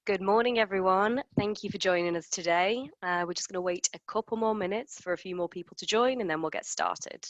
Good morning, everyone. Thank you for joining us today. We're just going to wait a couple more minutes for a few more people to join, and then we'll get started.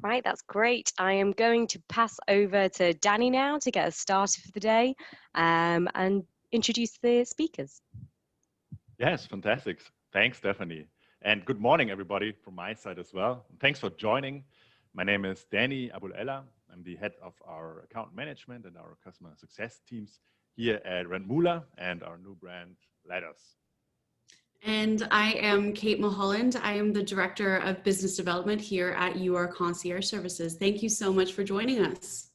Right, that's great. I am going to pass over to Danny now to get us started for the day and introduce the speakers. Yes, fantastic. Thanks, Stephanie. And good morning, everybody, from my side as well. Thanks for joining. My name is Danny Abulella. I'm the head of our account management and our customer success teams here at Rentmula and our new brand, LetUs. And I am Kate Mulholland. I am the Director of Business Development here at UR Concierge Services. Thank you so much for joining us.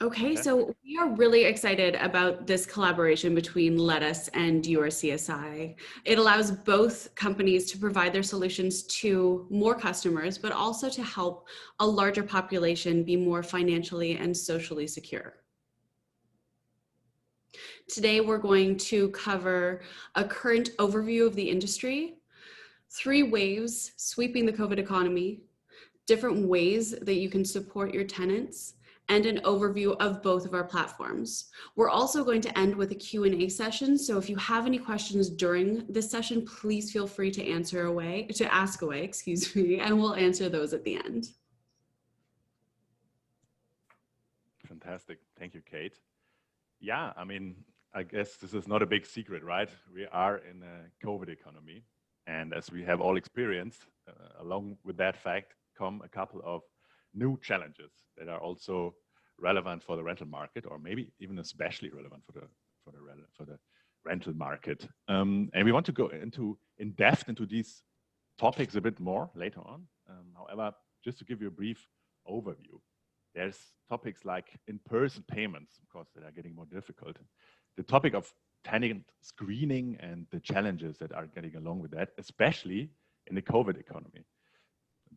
Okay, so we are really excited about this collaboration between LetUs and URCSI. It allows both companies to provide their solutions to more customers, but also to help a larger population be more financially and socially secure. Today, we're going to cover a current overview of the industry, 3 waves sweeping the COVID economy, different ways that you can support your tenants, and an overview of both of our platforms. We're also going to end with a Q&A session. So if you have any questions during this session, please feel free to ask away, and we'll answer those at the end. Fantastic. Thank you, Kate. Yeah, I mean, I guess this is not a big secret, right? We are in a COVID economy. And as we have all experienced, along with that fact, come a couple of new challenges that are also relevant for the rental market, or maybe even especially relevant for the rental market. And we want to go in depth into these topics a bit more later on. However, just to give you a brief overview, there's topics like in-person payments, of course, that are getting more difficult. The topic of tenant screening and the challenges that are getting along with that, especially in the COVID economy.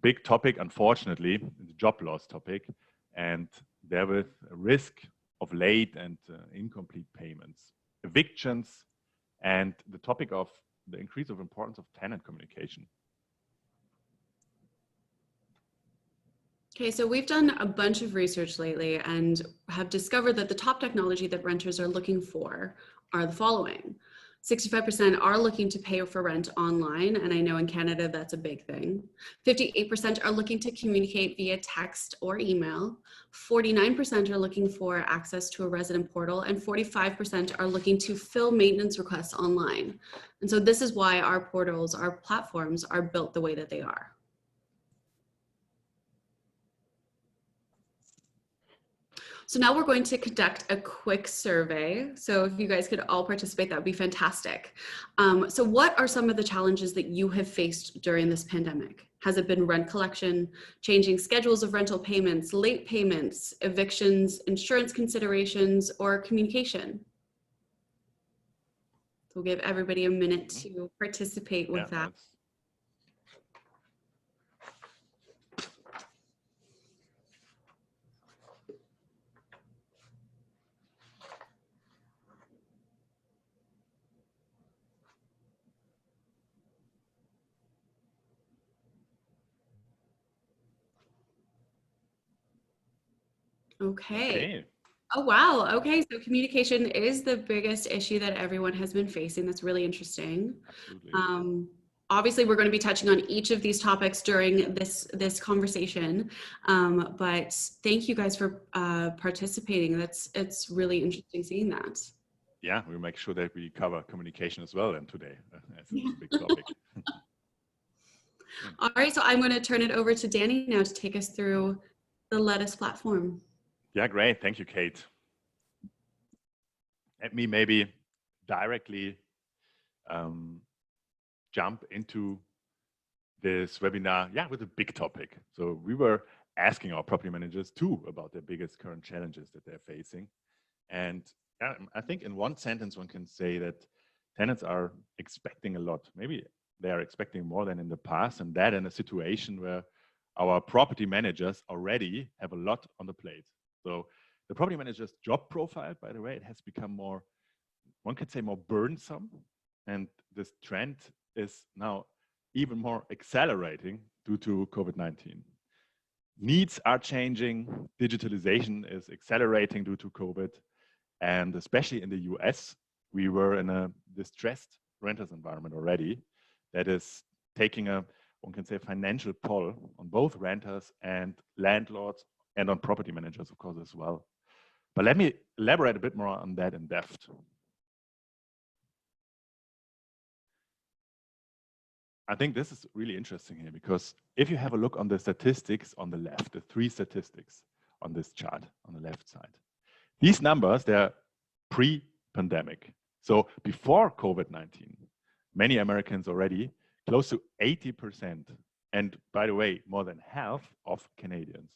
Big topic, unfortunately, the job loss topic, and there with a risk of late and incomplete payments, evictions, and the topic of the increase of importance of tenant communication. Okay, so we've done a bunch of research lately and have discovered that the top technology that renters are looking for are the following. 65% are looking to pay for rent online, and I know in Canada that's a big thing. 58% are looking to communicate via text or email. 49% are looking for access to a resident portal, and 45% are looking to fill maintenance requests online. And so this is why our portals, our platforms are built the way that they are. So now we're going to conduct a quick survey. So if you guys could all participate, that would be fantastic. So what are some of the challenges that you have faced during this pandemic? Has it been rent collection, changing schedules of rental payments, late payments, evictions, insurance considerations, or communication? So we'll give everybody a minute to participate with that. Okay. Oh, wow. Okay. So communication is the biggest issue that everyone has been facing. That's really interesting. obviously we're going to be touching on each of these topics during this conversation, but thank you guys for participating. It's really interesting seeing that. Yeah, we'll make sure that we cover communication as well and today, as it's a big topic. All right, so I'm going to turn it over to Danny now to take us through the LetUs platform. Yeah, great. Thank you, Kate. Let me maybe directly jump into this webinar, with a big topic. So we were asking our property managers too about their biggest current challenges that they're facing. And I think in one sentence, one can say that tenants are expecting a lot. Maybe they are expecting more than in the past, and that in a situation where our property managers already have a lot on the plate. So the property manager's job profile, by the way, it has become more, one could say, more burdensome. And this trend is now even more accelerating due to COVID-19. Needs are changing, digitalization is accelerating due to COVID. And especially in the US, we were in a distressed renters environment already that is taking a, one can say, financial toll on both renters and landlords and on property managers, of course, as well. But let me elaborate a bit more on that in depth. I think this is really interesting here because if you have a look on the statistics on the left, the 3 statistics on this chart on the left side, these numbers, they're pre-pandemic. So before COVID-19, many Americans already, close to 80%, and by the way, more than half of Canadians,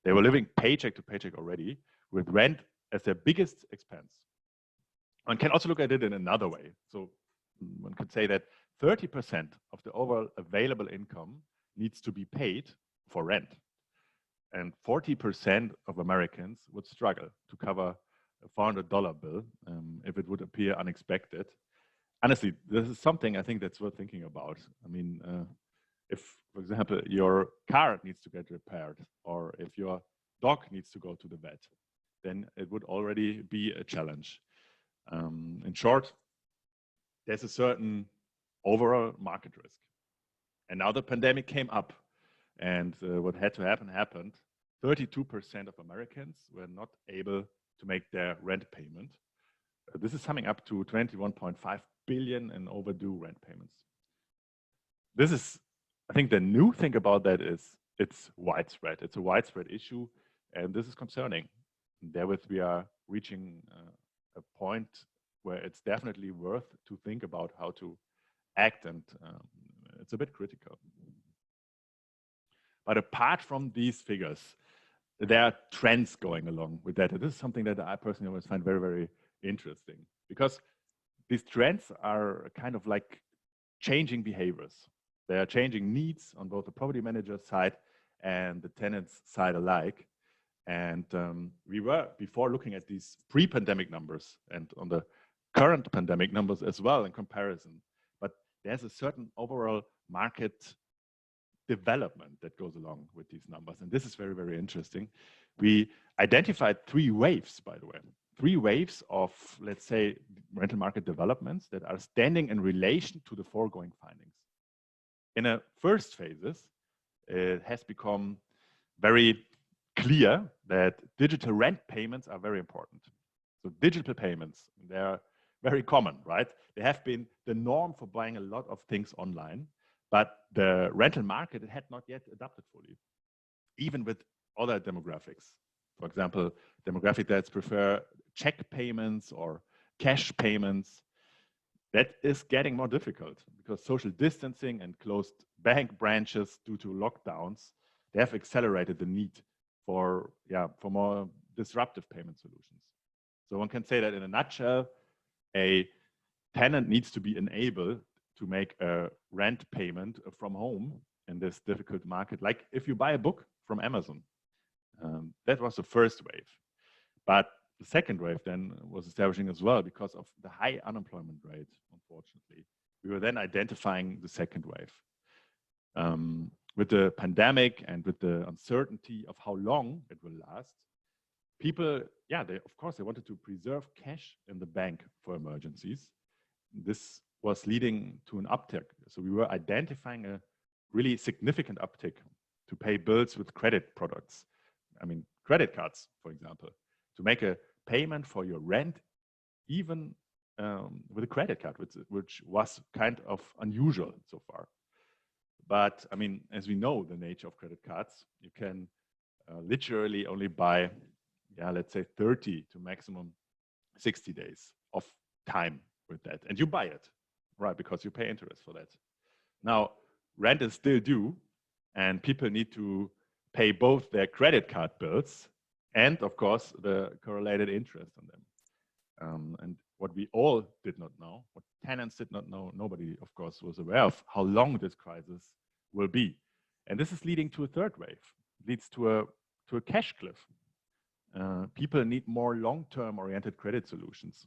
they were living paycheck to paycheck already with rent as their biggest expense. One can also look at it in another way. So one could say that 30% of the overall available income needs to be paid for rent. And 40% of Americans would struggle to cover a $400 bill if it would appear unexpected. Honestly, this is something I think that's worth thinking about. I mean, if, for example, your car needs to get repaired, or if your dog needs to go to the vet, then it would already be a challenge. In short, there's a certain overall market risk. And now the pandemic came up, and what had to happen happened. 32% of Americans were not able to make their rent payment. This is summing up to 21.5 billion in overdue rent payments. This is, I think the new thing about that is it's widespread. It's a widespread issue, and this is concerning. Therewith, we are reaching a point where it's definitely worth to think about how to act, and it's a bit critical. But apart from these figures, there are trends going along with that. This is something that I personally always find very, very interesting, because these trends are kind of like changing behaviors. They are changing needs on both the property manager side and the tenant's side alike. And we were before looking at these pre-pandemic numbers and on the current pandemic numbers as well in comparison. But there's a certain overall market development that goes along with these numbers. And this is very, very interesting. We identified 3 waves, by the way, 3 waves of, let's say, rental market developments that are standing in relation to the foregoing findings. In a first phases, it has become very clear that digital rent payments are very important. So digital payments, they are very common, right? They have been the norm for buying a lot of things online, but the rental market, it had not yet adapted fully, even with other demographics. For example, demographic that prefer check payments or cash payments. That is getting more difficult because social distancing and closed bank branches due to lockdowns, they have accelerated the need for more disruptive payment solutions. So one can say that in a nutshell, a tenant needs to be enabled to make a rent payment from home in this difficult market, like if you buy a book from Amazon. That was the first wave. But the second wave then was establishing as well because of the high unemployment rate, unfortunately. We were then identifying the second wave. With the pandemic and with the uncertainty of how long it will last, people, of course, they wanted to preserve cash in the bank for emergencies. This was leading to an uptick. So we were identifying a really significant uptick to pay bills with credit products. I mean, credit cards, for example, to make a payment for your rent, even with a credit card, which was kind of unusual so far. But I mean, as we know, the nature of credit cards, you can literally only buy, let's say 30 to maximum 60 days of time with that. And you buy it, right? Because you pay interest for that. Now, rent is still due and people need to pay both their credit card bills and of course the correlated interest on them. And what we all did not know, what tenants did not know, nobody of course was aware of how long this crisis will be. And this is leading to a third wave. It leads to a cash cliff. People need more long-term oriented credit solutions.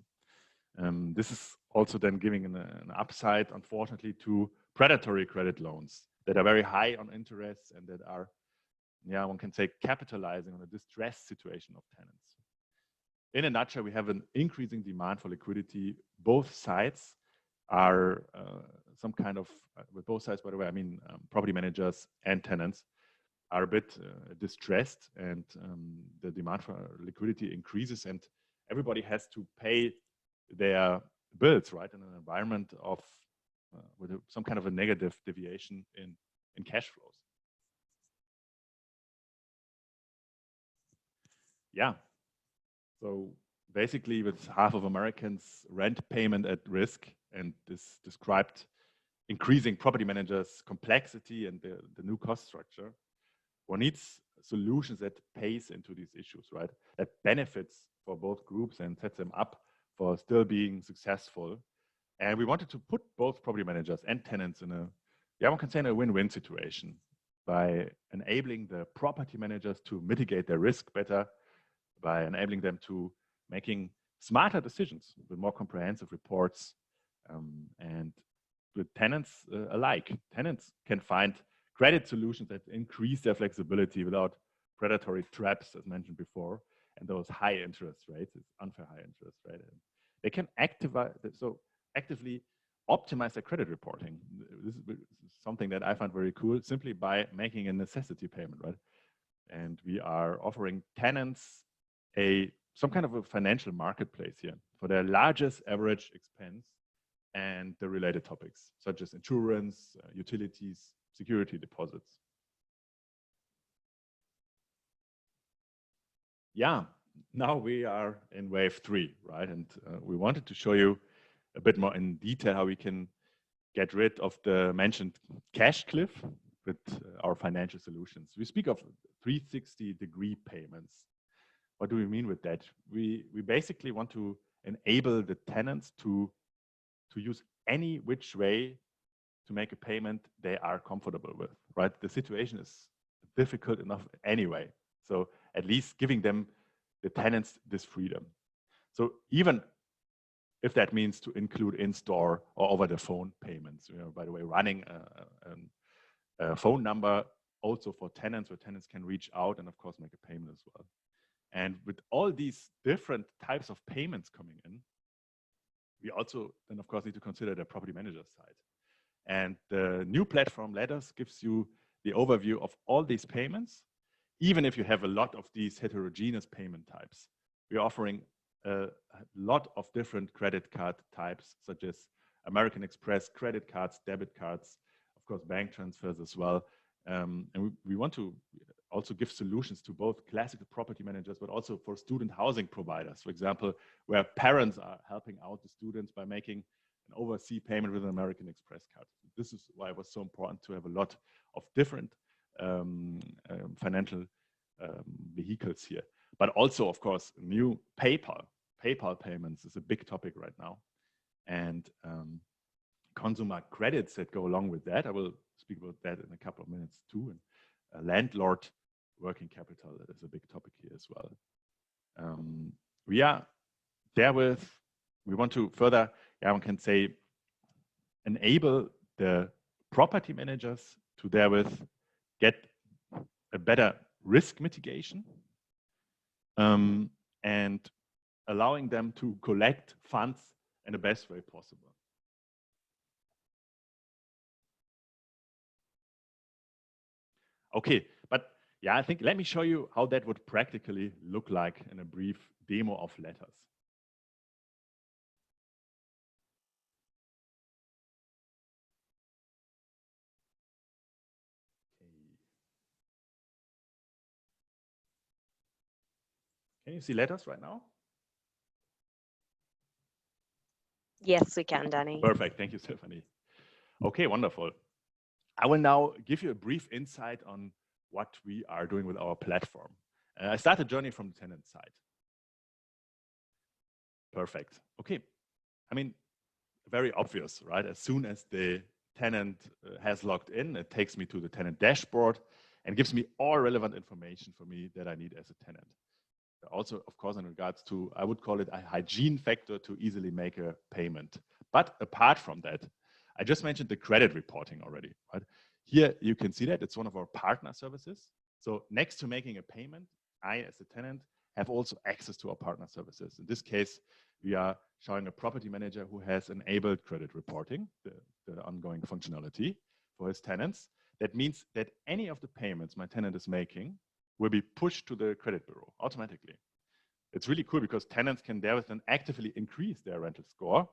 This is also then giving an upside, unfortunately, to predatory credit loans that are very high on interest and that are, one can say, capitalizing on a distressed situation of tenants. In a nutshell, we have an increasing demand for liquidity. Both sides are some kind of, with both sides, by the way, I mean property managers and tenants are a bit distressed, and the demand for liquidity increases, and everybody has to pay their bills, right, in an environment of with some kind of a negative deviation in cash flows. So basically, with half of Americans' rent payment at risk, and this described increasing property managers' complexity and the new cost structure, one needs solutions that pays into these issues, right? That benefits for both groups and sets them up for still being successful. And we wanted to put both property managers and tenants in one can say in a win-win situation by enabling the property managers to mitigate their risk better, by enabling them to making smarter decisions with more comprehensive reports, and with tenants alike. Tenants can find credit solutions that increase their flexibility without predatory traps, as mentioned before, and those high interest rates, it's unfair high interest rate. And they can actively optimize their credit reporting. This is something that I find very cool, simply by making a necessity payment, right? And we are offering tenants some kind of a financial marketplace here for their largest average expense and the related topics, such as insurance, utilities, security deposits. Now we are in wave 3, right? And we wanted to show you a bit more in detail how we can get rid of the mentioned cash cliff with our financial solutions. We speak of 360-degree payments. What do we mean with that? We basically want to enable the tenants to use any which way to make a payment they are comfortable with, right? The situation is difficult enough anyway. So at least giving them, the tenants, this freedom. So even if that means to include in-store or over the phone payments, by the way, running a phone number also for tenants, where tenants can reach out and of course make a payment as well. And with all these different types of payments coming in, we also then of course need to consider the property manager side. And the new platform LetUs gives you the overview of all these payments, even if you have a lot of these heterogeneous payment types. We're offering a lot of different credit card types, such as American Express credit cards, debit cards, of course, bank transfers as well. And we want to also give solutions to both classical property managers, but also for student housing providers, for example, where parents are helping out the students by making an overseas payment with an American Express card. This is why it was so important to have a lot of different financial vehicles here. But also, of course, new PayPal payments is a big topic right now. And consumer credits that go along with that. I will speak about that in a couple of minutes too. And landlord working capital, that is a big topic here as well. We are therewith, we want to further, one can say, enable the property managers to therewith get a better risk mitigation, and allowing them to collect funds in the best way possible. Okay, but yeah, I think let me show you how that would practically look like in a brief demo of LetUs. Can you see LetUs right now? Yes, we can, Danny. Perfect. Thank you, Stephanie. Okay, wonderful. I will now give you a brief insight on what we are doing with our platform. I start the journey from the tenant side. Perfect. Okay. I mean, very obvious, right? As soon as the tenant has logged in, it takes me to the tenant dashboard and gives me all relevant information for me that I need as a tenant. Also, of course, in regards to, I would call it a hygiene factor to easily make a payment. But apart from that, I just mentioned the credit reporting already, right? Here you can see that it's one of our partner services. So next to making a payment, I, as a tenant, have also access to our partner services. In this case, we are showing a property manager who has enabled credit reporting, the ongoing functionality for his tenants. That means that any of the payments my tenant is making will be pushed to the credit bureau automatically. It's really cool because tenants can therefore actively increase their rental score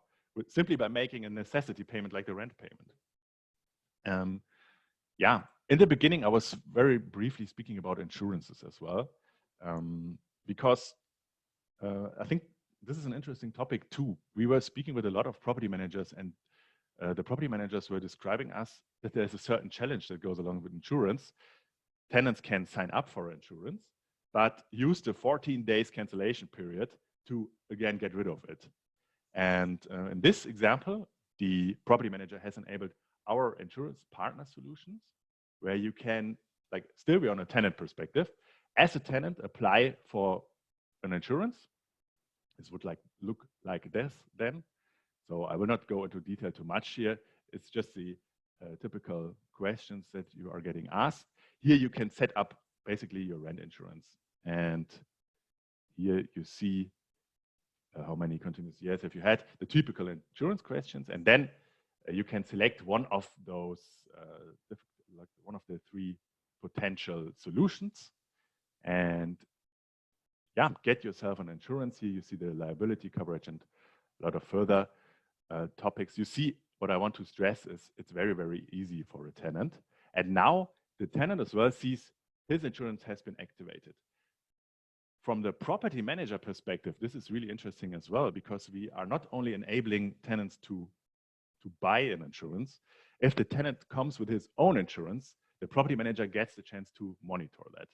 simply by making a necessity payment like the rent payment. Yeah, in the beginning, I was very briefly speaking about insurances as well, because I think this is an interesting topic too. We were speaking with a lot of property managers, and the property managers were describing us that there's a certain challenge that goes along with insurance. Tenants can sign up for insurance, but use the 14 days cancellation period to, again, get rid of it. And in this example, the property manager has enabled our insurance partner solutions, where you can, like, still be on a tenant perspective, as a tenant, apply for an insurance. This would look like this then. So I will not go into detail too much here. It's just the typical questions that you are getting asked. Here you can set up basically your rent insurance. And here you see how many continuous years have you had, the typical insurance questions. And then you can select one of those, like one of the three potential solutions. And yeah, get yourself an insurance. Here you see the liability coverage and a lot of further topics. You see, what I want to stress is it's very, very easy for a tenant. And now the tenant as well sees his insurance has been activated. From the property manager perspective, this is really interesting as well, because we are not only enabling tenants to buy an insurance. If the tenant comes with his own insurance, the property manager gets the chance to monitor that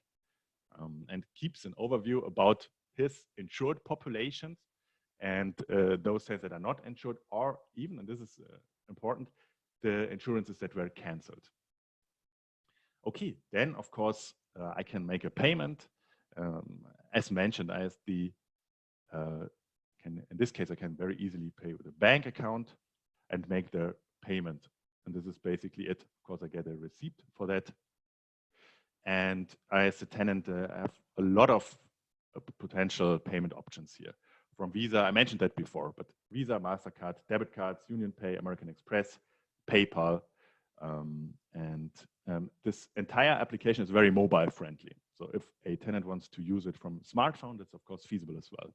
and keeps an overview about his insured populations and those tenants that are not insured, or even, and this is important, the insurances that were canceled. Okay, then of course I can make a payment. As mentioned, in this case, I can very easily pay with a bank account and make the payment. And this is basically it. Of course, I get a receipt for that. And I, as a tenant, have a lot of potential payment options here. From Visa, I mentioned that before, but Visa, MasterCard, debit cards, UnionPay, American Express, PayPal, and this entire application is very mobile friendly. So if a tenant wants to use it from a smartphone, that's of course feasible as well.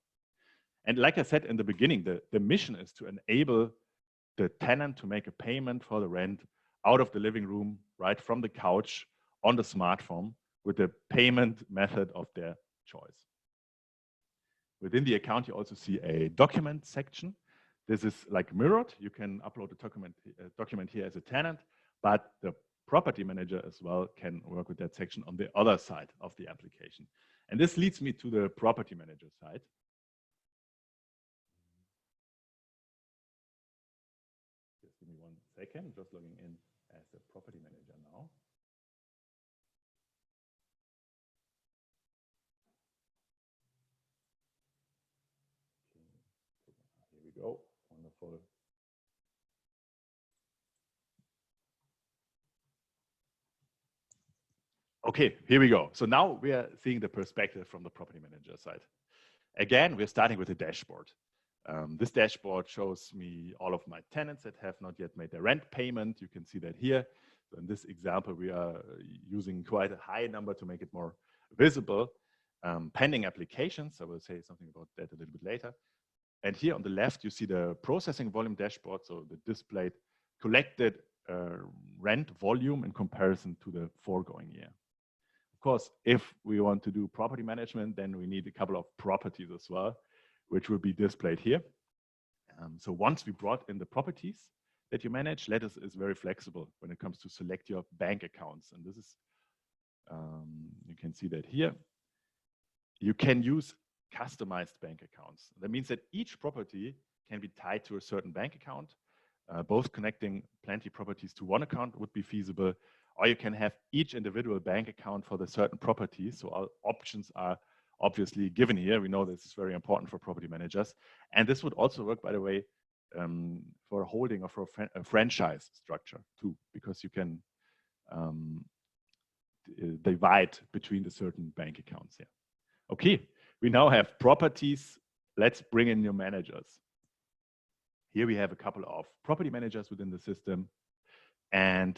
And like I said in the beginning, the mission is to enable the tenant to make a payment for the rent out of the living room, right from the couch on the smartphone with the payment method of their choice. Within the account, you also see a document section. This is like mirrored. You can upload a document here as a tenant, but the property manager as well can work with that section on the other side of the application. And this leads me to the property manager side. Just give me 1 second, just logging in as a property manager now. Here we go, wonderful. Okay, here we go. So now we are seeing the perspective from the property manager side. Again, we're starting with a dashboard. This dashboard shows me all of my tenants that have not yet made their rent payment. You can see that here. So in this example, we are using quite a high number to make it more visible. Pending applications, I will say something about that a little bit later. And here on the left, you see the processing volume dashboard, so the displayed collected rent volume in comparison to the foregoing year. Of course, if we want to do property management, then we need a couple of properties as well, which will be displayed here. So once we brought in the properties that you manage, LetUs is very flexible when it comes to select your bank accounts. And this is, you can see that here. You can use customized bank accounts. That means that each property can be tied to a certain bank account. Both connecting plenty properties to one account would be feasible, or you can have each individual bank account for the certain properties. So all options are obviously given here. We know this is very important for property managers. And this would also work, by the way, for a holding or for a franchise structure too, because you can divide between the certain bank accounts here. Okay, we now have properties. Let's bring in new managers. Here we have a couple of property managers within the system. And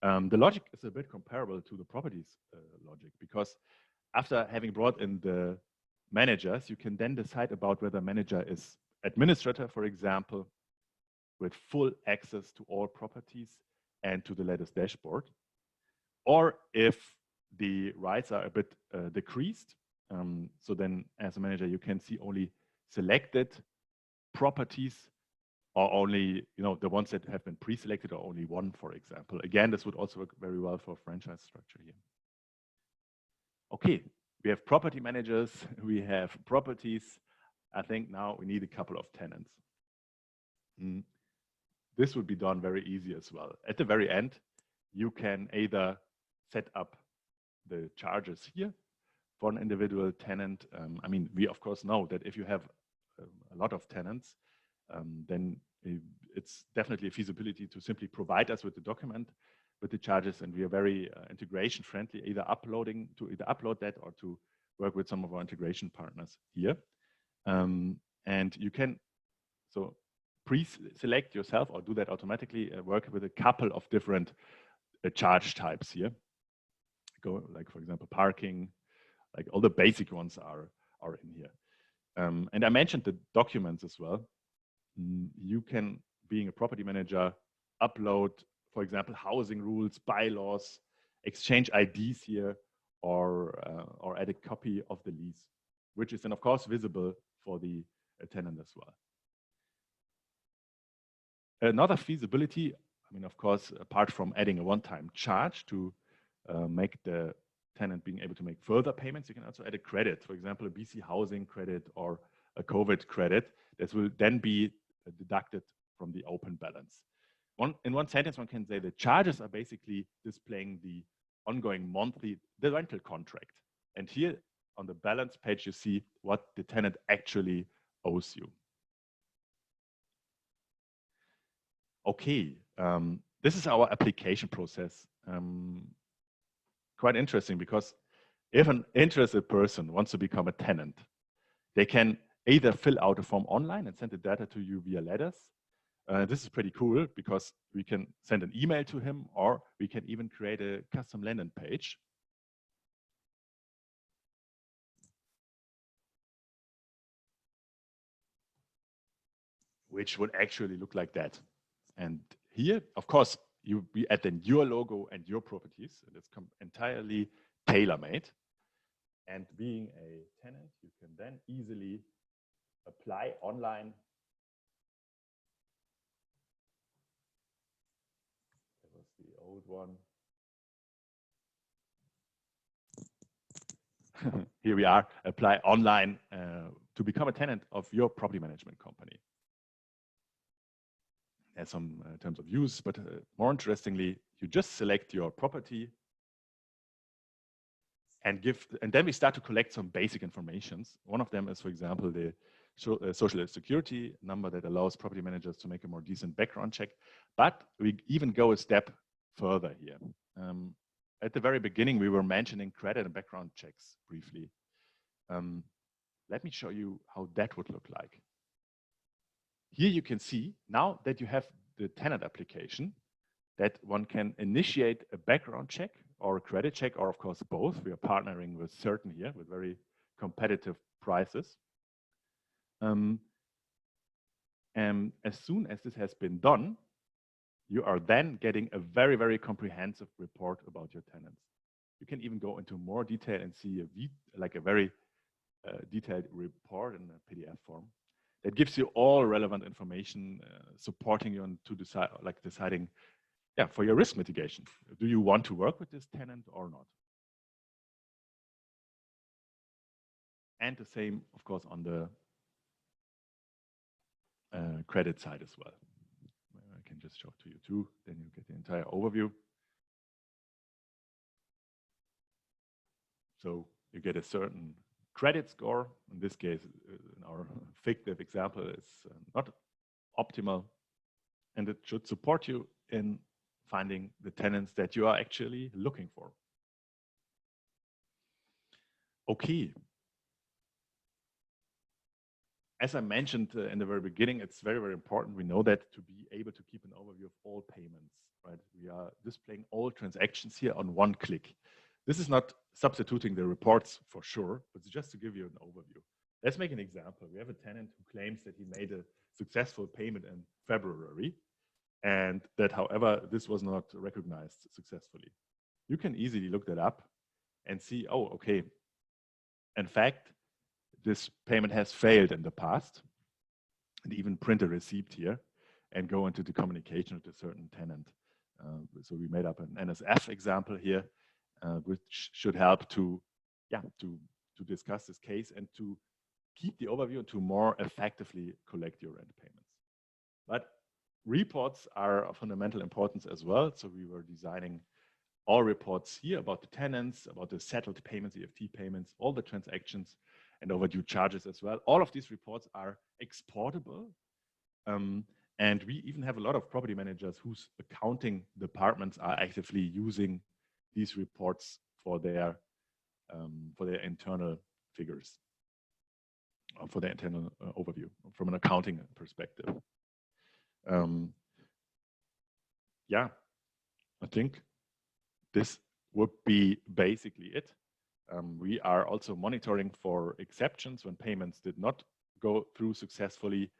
the logic is a bit comparable to the properties logic, because after having brought in the managers, you can then decide about whether manager is administrator, for example, with full access to all properties and to the LetUs dashboard, or if the rights are a bit decreased. So then as a manager, you can see only selected properties, or only, the ones that have been pre-selected, or only one, for example. Again, this would also work very well for a franchise structure here. Okay, we have property managers, we have properties. I think now we need a couple of tenants. This would be done very easy as well. At the very end, you can either set up the charges here for an individual tenant. I mean, we of course know that if you have a lot of tenants, then it's definitely a feasibility to simply provide us with the document with the charges, and we are very integration friendly, either upload that or to work with some of our integration partners here. And you can pre-select yourself or do that automatically, work with a couple of different charge types here. Like, for example, parking, like all the basic ones are in here. And I mentioned the documents as well. You can, being a property manager, upload, for example, housing rules, bylaws, exchange IDs here, or add a copy of the lease, which is then of course visible for the tenant as well. Another feasibility, I mean, of course, apart from adding a one-time charge to make the tenant being able to make further payments, you can also add a credit, for example, a BC housing credit or a COVID credit. This will then be deducted from the open balance. In one sentence, one can say the charges are basically displaying the ongoing the rental contract. And here on the balance page, you see what the tenant actually owes you. Okay, this is our application process. Quite interesting, because if an interested person wants to become a tenant, they can either fill out a form online and send the data to you via LetUs. This is pretty cool because we can send an email to him, or we can even create a custom landing page. Which would actually look like that. And here, of course, we add then your logo and your properties, and it's entirely tailor-made. And being a tenant, you can then easily apply online. That was the old one. Here we are, apply online to become a tenant of your property management company. There's some terms of use, but more interestingly, you just select your property and then we start to collect some basic informations. One of them is, for example, the social security number that allows property managers to make a more decent background check. But we even go a step further here. At the very beginning, we were mentioning credit and background checks briefly. Let me show you how that would look like. Here you can see, now that you have the tenant application, that one can initiate a background check or a credit check, or of course both. We are partnering with Certain here with very competitive prices. And as soon as this has been done, you are then getting a very, very comprehensive report about your tenants. You can even go into more detail and see a very detailed report in a PDF form that gives you all relevant information, supporting you to decide, deciding, for your risk mitigation. Do you want to work with this tenant or not? And the same, of course, on the credit side as well. I can just show it to you too, then you get the entire overview. So you get a certain credit score. In this case, in our fictive example, it's not optimal, and it should support you in finding the tenants that you are actually looking for. Okay. As I mentioned in the very beginning, it's very, very important. We know that to be able to keep an overview of all payments, right? We are displaying all transactions here on one click. This is not substituting the reports for sure, but it's just to give you an overview. Let's make an example. We have a tenant who claims that he made a successful payment in February, and that, however, this was not recognized successfully. You can easily look that up and see, oh, okay, in fact, this payment has failed in the past, and even print a receipt here and go into the communication with a certain tenant. So we made up an NSF example here, which should help to discuss this case and to keep the overview and to more effectively collect your rent payments. But reports are of fundamental importance as well. So we were designing all reports here about the tenants, about the settled payments, EFT payments, all the transactions, and overdue charges as well. All of these reports are exportable. And we even have a lot of property managers whose accounting departments are actively using these reports for their internal figures, for their internal overview from an accounting perspective. Yeah, I think this would be basically it. We are also monitoring for exceptions when payments did not go through successfully,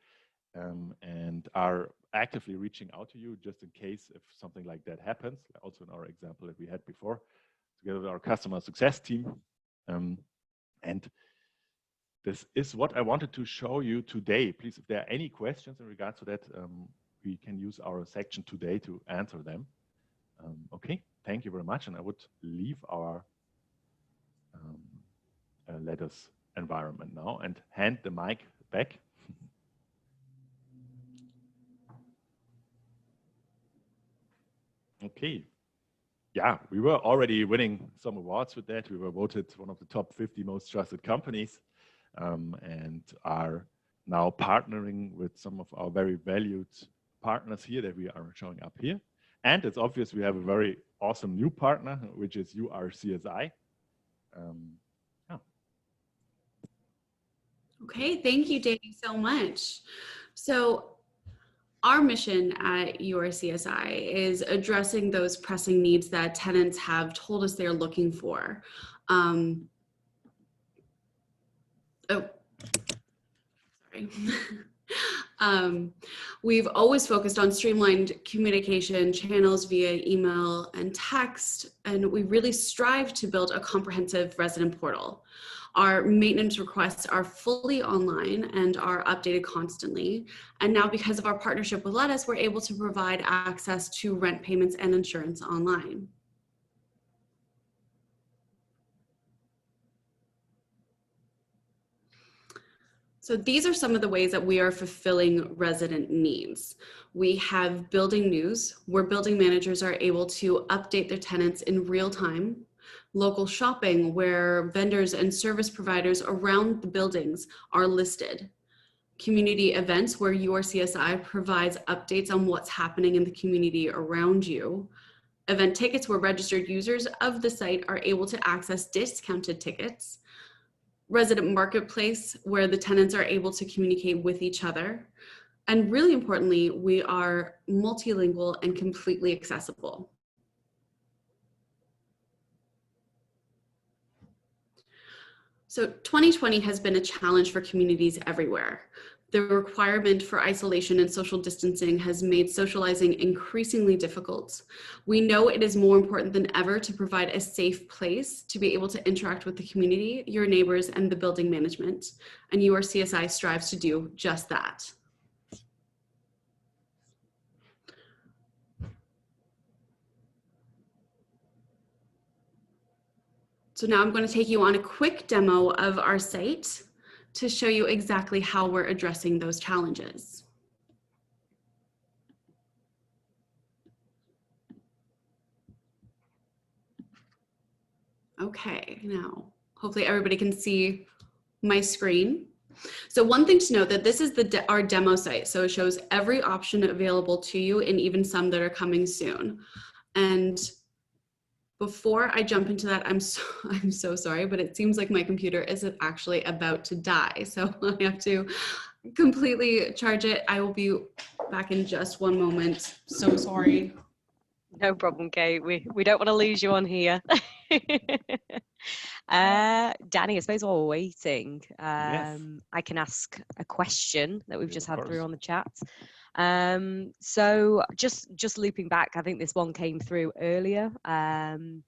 and are actively reaching out to you just in case if something like that happens, also in our example that we had before, together with our customer success team. And this is what I wanted to show you today. Please, if there are any questions in regards to that, we can use our section today to answer them. Okay, thank you very much. And I would leave our LetUs environment now and hand the mic back. Okay. Yeah, we were already winning some awards with that. We were voted one of the top 50 most trusted companies, and are now partnering with some of our very valued partners here that we are showing up here. And it's obvious we have a very awesome new partner, which is URCSI. Yeah. Okay, thank you, Danny, so much. So our mission at URCSI is addressing those pressing needs that tenants have told us they're looking for. Oh, sorry. We've always focused on streamlined communication channels via email and text, and we really strive to build a comprehensive resident portal. Our maintenance requests are fully online and are updated constantly. And now, because of our partnership with LetUs, we're able to provide access to rent payments and insurance online. So these are some of the ways that we are fulfilling resident needs. We have building news, where building managers are able to update their tenants in real time. Local shopping, where vendors and service providers around the buildings are listed. Community events, where URCSI provides updates on what's happening in the community around you. Event tickets, where registered users of the site are able to access discounted tickets. Resident marketplace, where the tenants are able to communicate with each other. And really importantly, we are multilingual and completely accessible. So 2020 has been a challenge for communities everywhere. The requirement for isolation and social distancing has made socializing increasingly difficult. We know it is more important than ever to provide a safe place to be able to interact with the community, your neighbors, and the building management. And URCSI strives to do just that. So now I'm going to take you on a quick demo of our site to show you exactly how we're addressing those challenges. Okay, now hopefully everybody can see my screen. So one thing to note that this is our demo site. So it shows every option available to you and even some that are coming soon. And before I jump into that, I'm so sorry, but it seems like my computer is actually about to die. So I have to completely charge it. I will be back in just one moment. So sorry. No problem, Kate. We don't want to lose you on here. Danny, I suppose while we're waiting, Yes. I can ask a question that we've Yes, just of had through course. on the chat. So just looping back, I think this one came through earlier, and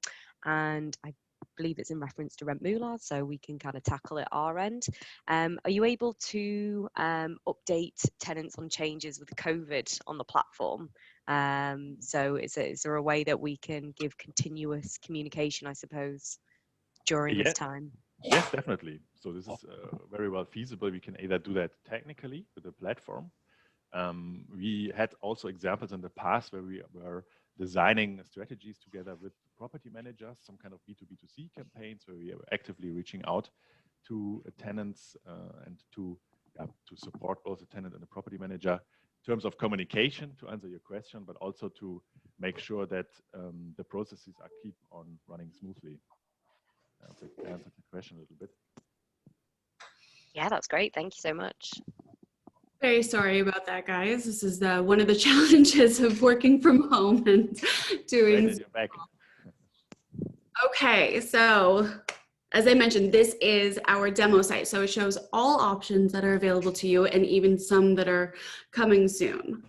I believe it's in reference to rent moolah, so we can kind of tackle it our end. Are you able to update tenants on changes with COVID on the platform? So is there a way that we can give continuous communication, I suppose, during this time? Yes, definitely. So this is very well feasible. We can either do that technically with the platform. We had also examples in the past where we were designing strategies together with property managers, some kind of B2B2C campaigns where we are actively reaching out to tenants and to support both the tenant and the property manager in terms of communication, to answer your question, but also to make sure that the processes are keep on running smoothly. To answer the question a little bit. Yeah, that's great. Thank you so much. Very sorry about that, guys. This is one of the challenges of working from home and doing. Great that you're back. Okay, so as I mentioned, this is our demo site. So it shows all options that are available to you and even some that are coming soon.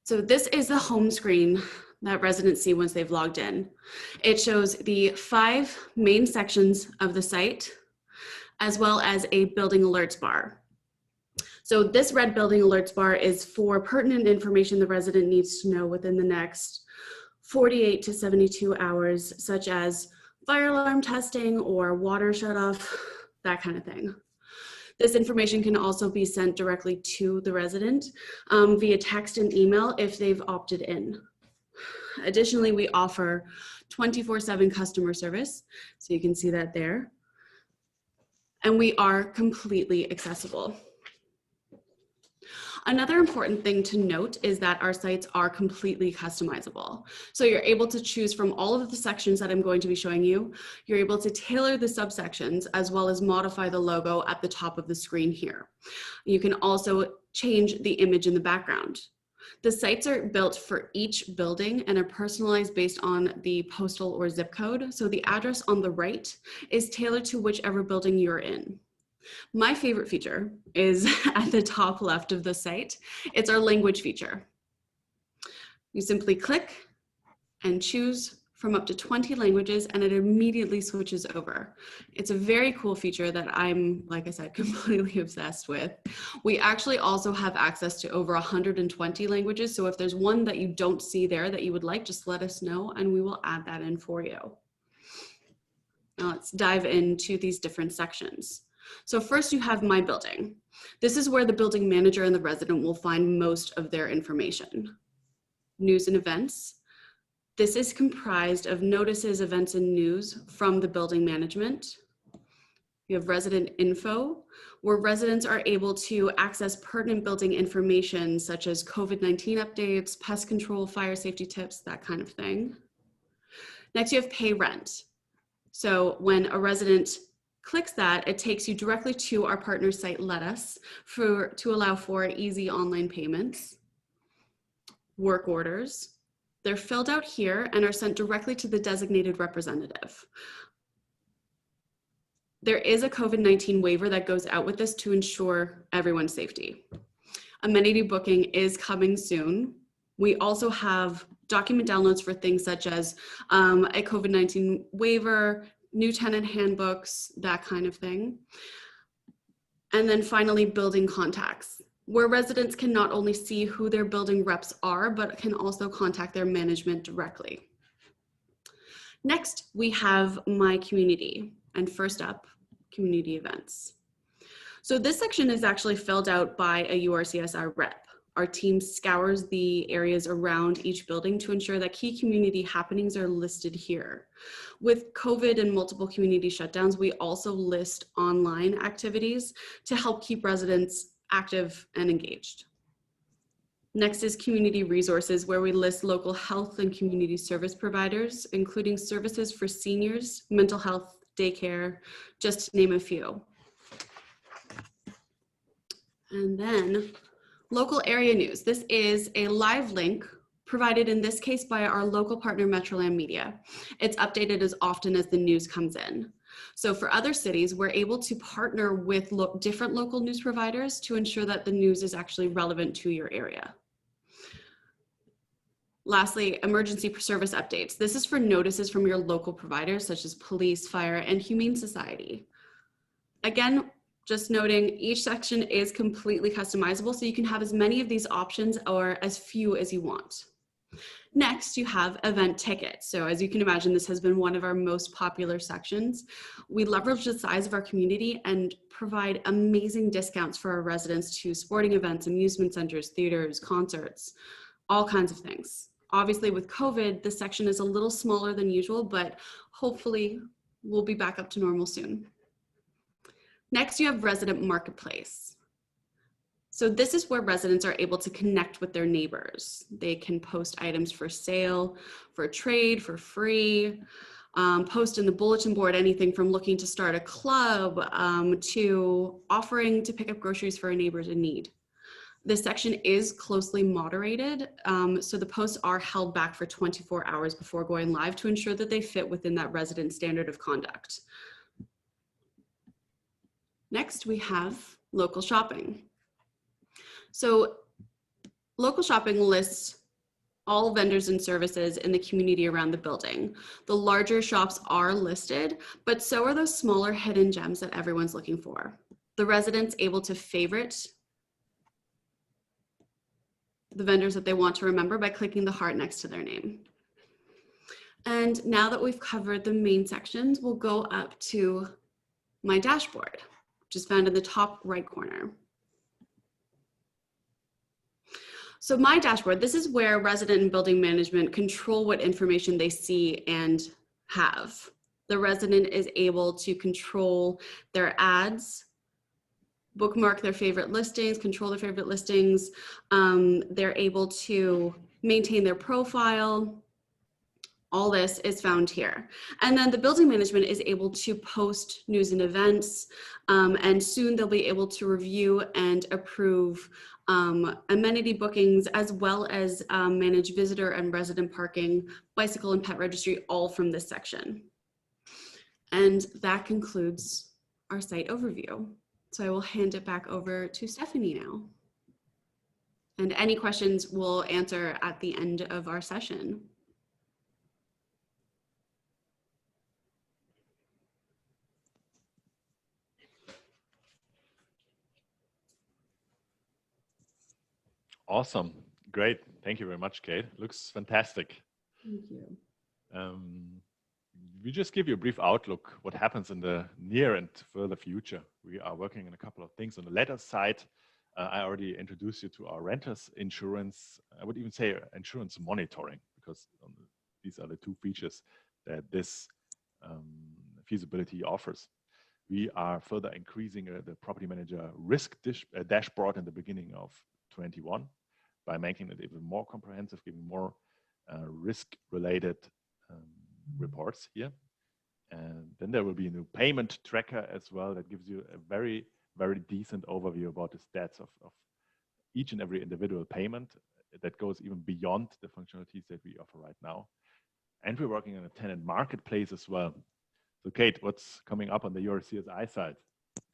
So this is the home screen that residents see once they've logged in. It shows the 5 main sections of the site, as well as a building alerts bar. So this red building alerts bar is for pertinent information the resident needs to know within the next 48 to 72 hours, such as fire alarm testing or water shut off, that kind of thing. This information can also be sent directly to the resident via text and email if they've opted in. Additionally, we offer 24/7 customer service, so you can see that there. And we are completely accessible. Another important thing to note is that our sites are completely customizable. So you're able to choose from all of the sections that I'm going to be showing you. You're able to tailor the subsections as well as modify the logo at the top of the screen here. You can also change the image in the background. The sites are built for each building and are personalized based on the postal or zip code. So the address on the right is tailored to whichever building you're in. My favorite feature is at the top left of the site. It's our language feature. You simply click and choose from up to 20 languages and it immediately switches over. It's a very cool feature that I'm, like I said, completely obsessed with. We actually also have access to over 120 languages. So if there's one that you don't see there that you would like, just let us know and we will add that in for you. Now let's dive into these different sections. So first you have My Building. This is where the building manager and the resident will find most of their information. News and events. This is comprised of notices, events, and news from the building management. You have resident info, where residents are able to access pertinent building information such as COVID-19 updates, pest control, fire safety tips, that kind of thing. Next, you have pay rent. So when a resident clicks that, it takes you directly to our partner site, LetUs, to allow for easy online payments, work orders. They're filled out here and are sent directly to the designated representative. There is a COVID-19 waiver that goes out with this to ensure everyone's safety. Amenity booking is coming soon. We also have document downloads for things such as a COVID-19 waiver, new tenant handbooks, that kind of thing. And then finally, building contacts, where residents can not only see who their building reps are, but can also contact their management directly. Next, we have My Community, and first up, community events. So this section is actually filled out by a URCSI rep. Our team scours the areas around each building to ensure that key community happenings are listed here. With COVID and multiple community shutdowns, we also list online activities to help keep residents active and engaged. Next is community resources, where we list local health and community service providers, including services for seniors, mental health, daycare, just to name a few. And then local area news. This is a live link provided in this case by our local partner, Metroland Media. It's updated as often as the news comes in. So for other cities, we're able to partner with different local news providers to ensure that the news is actually relevant to your area. Lastly, emergency service updates. This is for notices from your local providers, such as police, fire, and humane society. Again, just noting, each section is completely customizable, so you can have as many of these options or as few as you want. Next, you have event tickets. So as you can imagine, this has been one of our most popular sections. We leverage the size of our community and provide amazing discounts for our residents to sporting events, amusement centers, theaters, concerts, all kinds of things. Obviously with COVID, this section is a little smaller than usual, but hopefully we'll be back up to normal soon. Next, you have resident marketplace. So this is where residents are able to connect with their neighbors. They can post items for sale, for trade, for free, post in the bulletin board, anything from looking to start a club to offering to pick up groceries for a neighbors in need. This section is closely moderated, so the posts are held back for 24 hours before going live to ensure that they fit within that resident standard of conduct. Next, we have local shopping. So local shopping lists all vendors and services in the community around the building. The larger shops are listed, but so are those smaller hidden gems that everyone's looking for. The residents able to favorite the vendors that they want to remember by clicking the heart next to their name. And now that we've covered the main sections, we'll go up to my dashboard, which is found in the top right corner. So my dashboard, this is where resident and building management control what information they see and have. The resident is able to control their ads, bookmark their favorite listings, control their favorite listings. They're able to maintain their profile. All this is found here. And then the building management is able to post news and events, and soon they'll be able to review and approve amenity bookings, as well as manage visitor and resident parking, bicycle and pet registry, all from this section. And that concludes our site overview. So I will hand it back over to Stephanie now. And any questions we'll answer at the end of our session. Awesome. Great. Thank you very much, Kate. Looks fantastic. Thank you. We just give you a brief outlook what happens in the near and further future. We are working on a couple of things on the LetUs side. I already introduced you to our renters insurance. I would even say insurance monitoring, because these are the two features that this feasibility offers. We are further increasing the property manager risk dashboard in the beginning of 21 by making it even more comprehensive, giving more risk-related reports here. And then there will be a new payment tracker as well that gives you a very, very decent overview about the stats of each and every individual payment that goes even beyond the functionalities that we offer right now. And we're working on a tenant marketplace as well. So Kate, what's coming up on the URCSI side?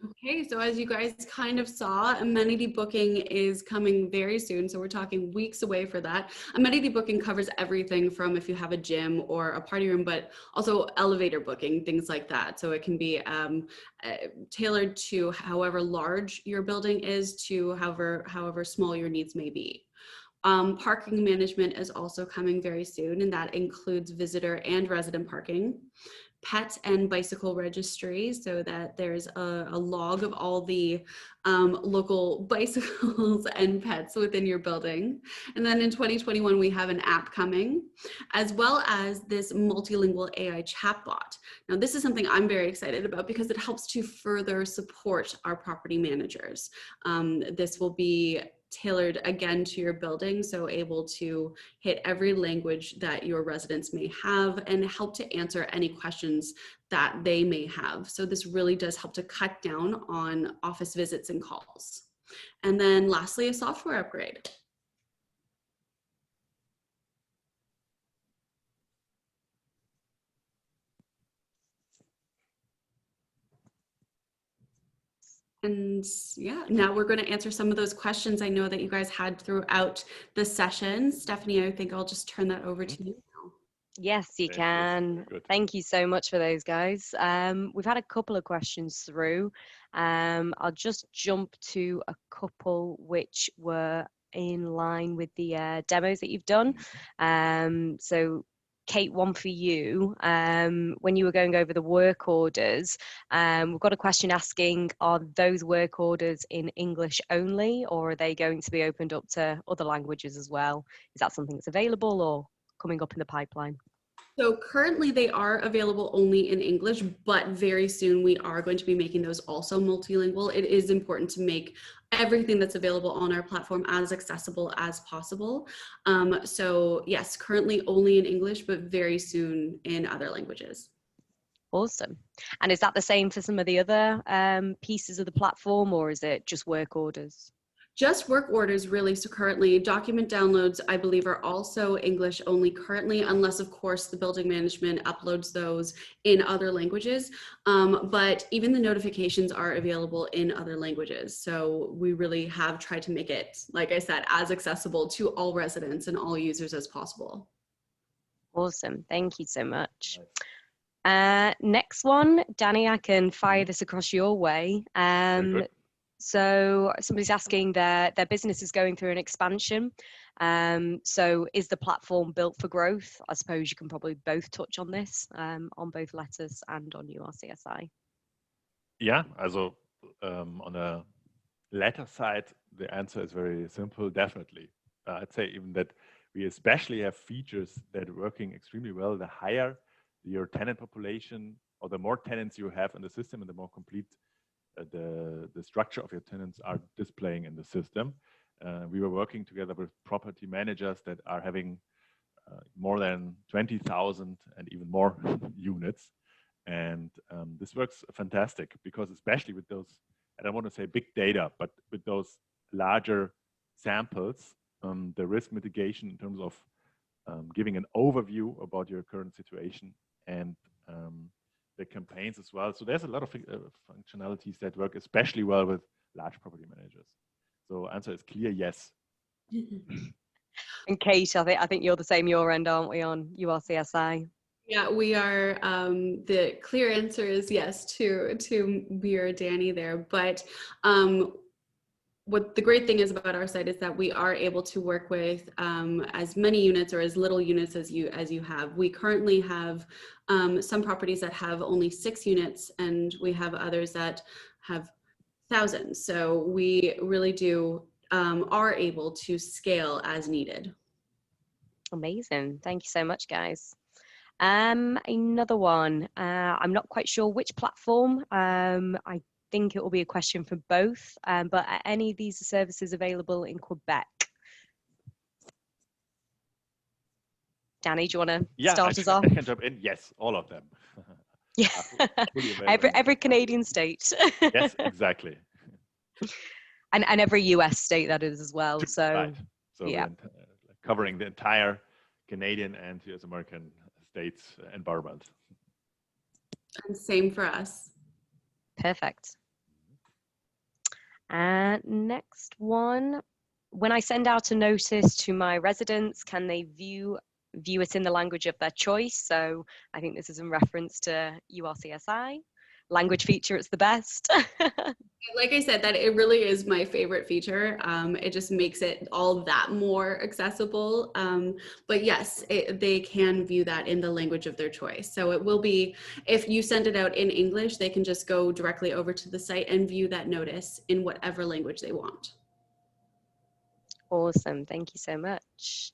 Okay, so as you guys kind of saw, amenity booking is coming very soon. So we're talking weeks away for that. Amenity booking covers everything from if you have a gym or a party room, but also elevator booking, things like that. So it can be tailored to however large your building is to however small your needs may be. Parking management is also coming very soon, and that includes visitor and resident parking. Pet and bicycle registry, so that there's a log of all the local bicycles and pets within your building. And then in 2021, we have an app coming, as well as this multilingual AI chatbot. Now, this is something I'm very excited about because it helps to further support our property managers. This will be tailored again to your building, so able to hit every language that your residents may have and help to answer any questions that they may have. So this really does help to cut down on office visits and calls. And then lastly, a software upgrade. And yeah, now we're going to answer some of those questions I know that you guys had throughout the session. Stephanie, I think I'll just turn that over to you now. Yes, you can. Thank you so much for those, guys. We've had a couple of questions through. I'll just jump to a couple which were in line with the demos that you've done. So Kate, one for you. When you were going over the work orders, we've got a question asking, are those work orders in English only, or are they going to be opened up to other languages as well? Is that something that's available or coming up in the pipeline? So currently they are available only in English, but very soon we are going to be making those also multilingual. It is important to make everything that's available on our platform as accessible as possible. So yes, currently only in English, but very soon in other languages. Awesome. And is that the same for some of the other pieces of the platform, or is it just work orders? Just work orders, really. So currently document downloads, I believe, are also English only currently, unless of course the building management uploads those in other languages. But even the notifications are available in other languages. So we really have tried to make it, like I said, as accessible to all residents and all users as possible. Awesome. Thank you so much. Next one, Danny, I can fire this across your way. So somebody's asking their business is going through an expansion. So is the platform built for growth? I suppose you can probably both touch on this, on both LetUs and on URCSI. Yeah, also on the latter side, the answer is very simple, definitely. I'd say even that we especially have features that are working extremely well. The higher your tenant population, or the more tenants you have in the system, and the more complete the structure of your tenants are displaying in the system. We were working together with property managers that are having more than 20,000 and even more units. And this works fantastic because especially with those, I don't want to say big data, but with those larger samples, the risk mitigation in terms of giving an overview about your current situation and the campaigns as well. So there's a lot of functionalities that work especially well with large property managers. So answer is clear, yes. And Kate, I think you're the same your end, aren't we, on URCSI? Yeah, we are. The clear answer is yes to Beer Danny there. But what the great thing is about our site is that we are able to work with as many units or as little units as you have. We currently have some properties that have only 6 units, and we have others that have thousands. So we really are able to scale as needed. Amazing. Thank you so much, guys. Another one. I'm not quite sure which platform. I think it will be a question for both, but are any of these services available in Quebec? Danny, do you want to start us off? I can jump in. Yes, all of them. Yeah. fully available. every Canadian state. Yes, exactly. And every US state that is as well. So Right. So yeah. we're covering the entire Canadian and US American states environment. And same for us. Perfect. Next one. When I send out a notice to my residents, can they view it in the language of their choice? So I think this is in reference to URCSI. Language feature, it's the best. Like I said, that it really is my favorite feature. It just makes it all that more accessible. But yes, they can view that in the language of their choice. So it will be, if you send it out in English, they can just go directly over to the site and view that notice in whatever language they want. Awesome. Thank you so much.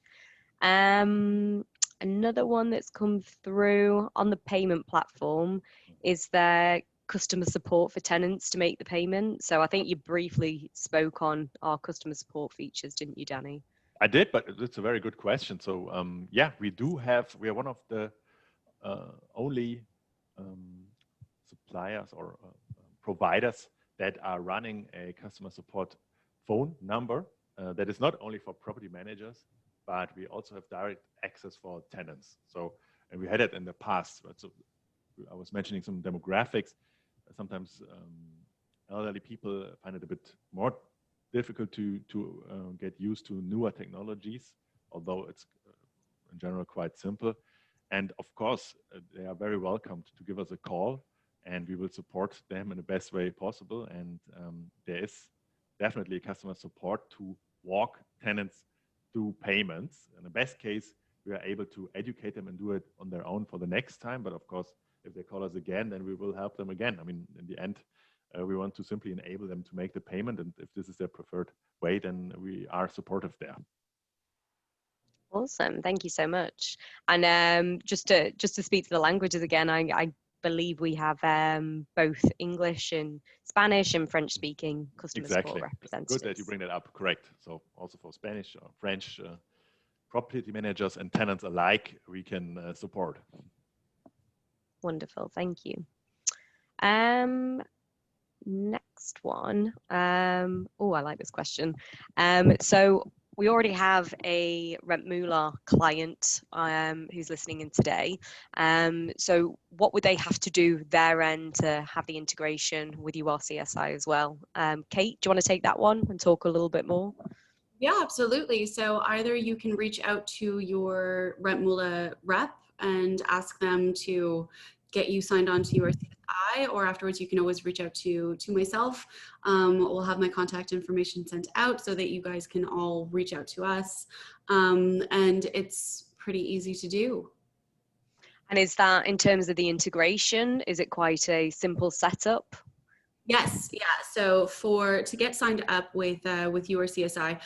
Another one that's come through on the payment platform is there customer support for tenants to make the payment? So I think you briefly spoke on our customer support features, didn't you, Danny? I did, but it's a very good question. So yeah, we are one of the only suppliers or providers that are running a customer support phone number that is not only for property managers, but we also have direct access for tenants. So, and we had it in the past. But so I was mentioning some demographics. Sometimes elderly people find it a bit more difficult to get used to newer technologies, although it's in general quite simple. And of course, they are very welcome to give us a call, and we will support them in the best way possible. And there is definitely customer support to walk tenants through payments. In the best case, we are able to educate them and do it on their own for the next time. But of course, if they call us again, then we will help them again. I mean, in the end, we want to simply enable them to make the payment. And if this is their preferred way, then we are supportive there. Awesome. Thank you so much. And just to speak to the languages again, I believe we have both English and Spanish and French speaking customer support representatives. Good that you bring that up. Correct. So also for Spanish or French property managers and tenants alike, we can support. Wonderful. Thank you. Next one. Oh, I like this question. So we already have a Rentmoola client who's listening in today. So what would they have to do their end to have the integration with URCSI as well? Kate, do you want to take that one and talk a little bit more? Yeah, absolutely. So either you can reach out to your Rentmoola rep and ask them to get you signed on to URCSI, or afterwards you can always reach out to myself. We'll have my contact information sent out so that you guys can all reach out to us. And it's pretty easy to do. And is that, in terms of the integration, is it quite a simple setup? Yes, yeah. So to get signed up with URCSI,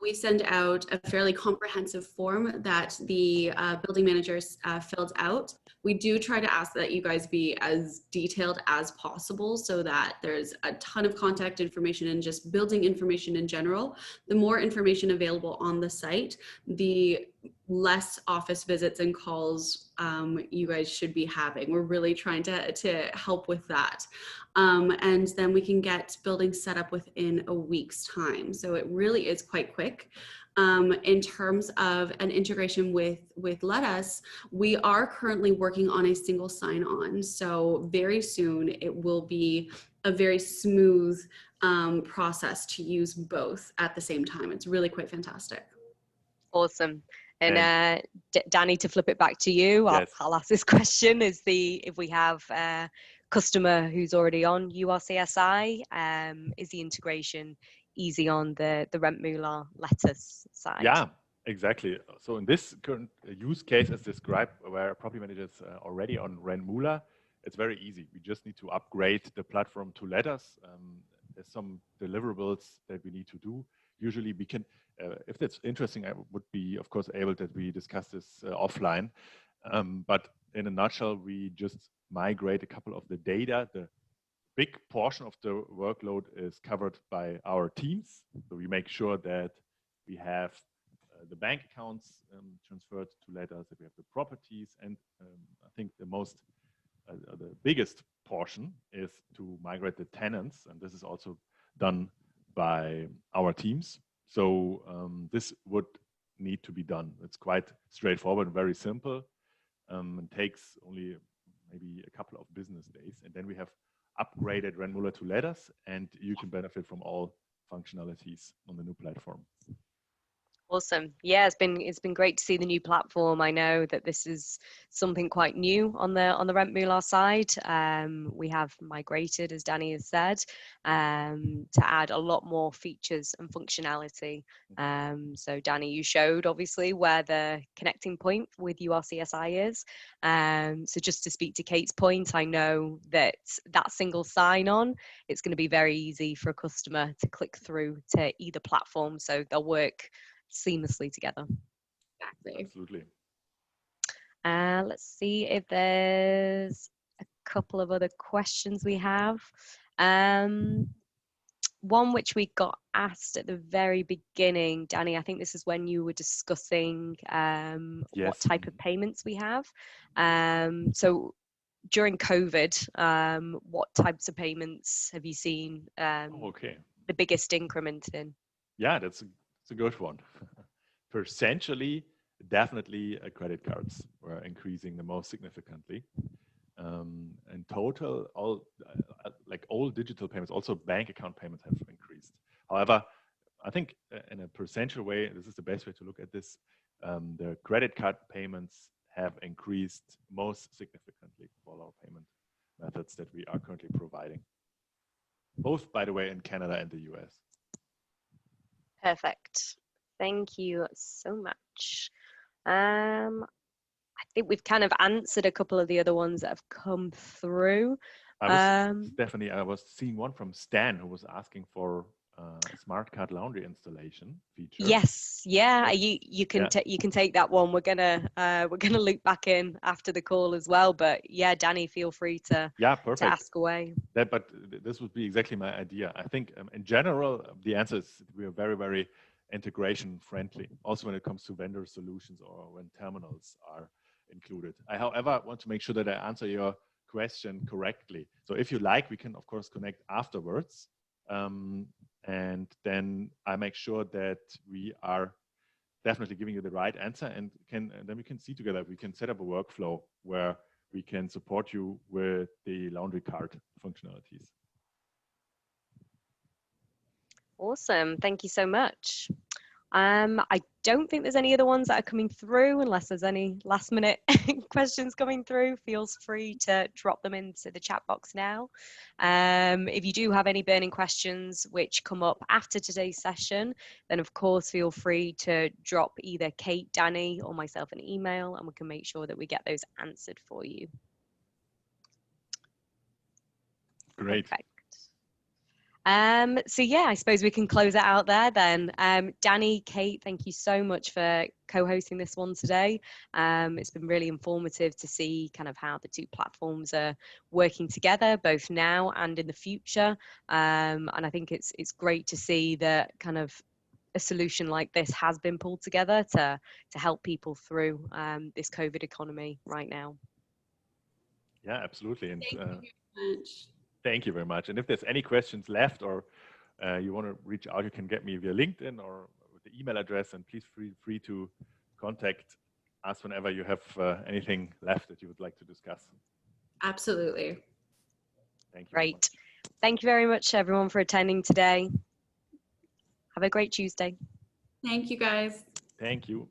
we send out a fairly comprehensive form that the building managers filled out. We do try to ask that you guys be as detailed as possible so that there's a ton of contact information and just building information in general. The more information available on the site, the less office visits and calls you guys should be having. We're really trying to help with that. And then we can get buildings set up within a week's time. So it really is quite quick. In terms of an integration with LetUs, we are currently working on a single sign-on. So very soon it will be a very smooth process to use both at the same time. It's really quite fantastic. Awesome. And Danny, to flip it back to you, yes. I'll ask this question: if we have a customer who's already on URCSI, is the integration easy on the Rentmoola LetUs side? Yeah, exactly. So in this current use case as described, where property managers are already on Rentmoola, it's very easy. We just need to upgrade the platform to LetUs. There's some deliverables that we need to do. Usually we can, if that's interesting, I would be, of course, able that we discuss this offline. But in a nutshell, we just migrate a couple of the data. The big portion of the workload is covered by our teams. So we make sure that we have the bank accounts transferred to LetUs, that we have the properties, and I think the most the biggest portion is to migrate the tenants, and this is also done by our teams. So this would need to be done. It's quite straightforward, very simple. It takes only maybe a couple of business days, and then we have upgraded Rennmüller to LetUs, and you can benefit from all functionalities on the new platform. Awesome. Yeah, it's been great to see the new platform. I know that this is something quite new on the Rentmüller side. We have migrated, as Danny has said, to add a lot more features and functionality. So Danny, you showed obviously where the connecting point with URCSI is. So just to speak to Kate's point, I know that single sign-on, it's going to be very easy for a customer to click through to either platform, so they'll work seamlessly together. Exactly. Absolutely. Let's see if there's a couple of other questions we have. One which we got asked at the very beginning, Danny, I think this is when you were discussing what type of payments we have. So during COVID, what types of payments have you seen the biggest increment in? Yeah, that's a good one. Essentially, definitely credit cards were increasing the most significantly. In total, all digital payments, also bank account payments, have increased. However, I think in a percentual way, this is the best way to look at this. The credit card payments have increased most significantly for all our payment methods that we are currently providing, both, by the way, in Canada and the US. Perfect. Thank you so much. I think we've kind of answered a couple of the other ones that have come through. Stephanie, I was seeing one from Stan who was asking for a smart card laundry installation feature. Yes, yeah, you can take that one. We're gonna loop back in after the call as well. But yeah, Danny, feel free to ask away. But this would be exactly my idea. I think in general, the answer is we are very, very integration friendly. Also, when it comes to vendor solutions or when terminals are included. I, however, want to make sure that I answer your question correctly. So if you like, we can of course connect afterwards. And then I make sure that we are definitely giving you the right answer, and then we can see together, we can set up a workflow where we can support you with the laundry card functionalities. Awesome, thank you so much. I don't think there's any other ones that are coming through, unless there's any last minute questions coming through. Feel free to drop them into the chat box now. If you do have any burning questions which come up after today's session, then of course feel free to drop either Kate, Danny, or myself an email, and we can make sure that we get those answered for you. Great. Perfect. So yeah, I suppose we can close it out there then. Danny, Kate, thank you so much for co-hosting this one today. It's been really informative to see kind of how the two platforms are working together, both now and in the future. And I think it's great to see that kind of a solution like this has been pulled together to help people through this COVID economy right now. Yeah, absolutely. And thank you very much. Thank you very much. And if there's any questions left, or you want to reach out, you can get me via LinkedIn or with the email address, and please feel free to contact us whenever you have anything left that you would like to discuss. Absolutely. Thank you. Great. Thank you very much, everyone, for attending today. Have a great Tuesday. Thank you, guys. Thank you.